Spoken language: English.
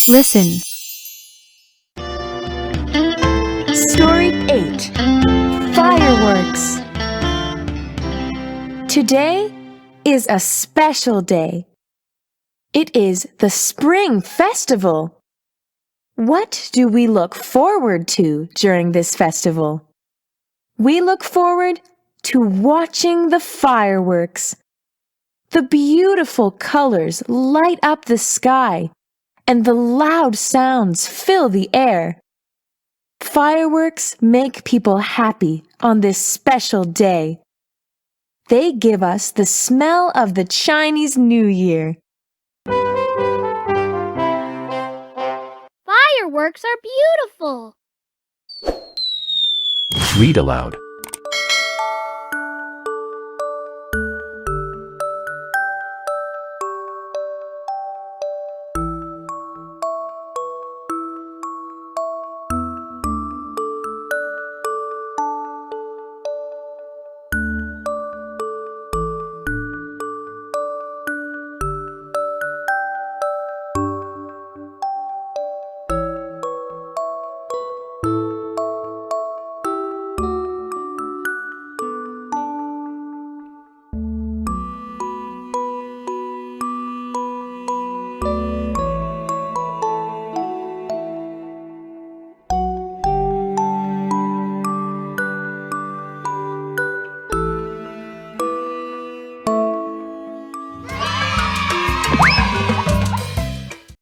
Listen. Story 8. Fireworks. Today is a special day. It is the Spring Festival. What do we look forward to during this festival? We look forward to watching the fireworks. The beautiful colors light up the sky, and the loud sounds fill the air. Fireworks make people happy on this special day. They give us the smell of the Chinese New Year. Fireworks are beautiful. Read aloud.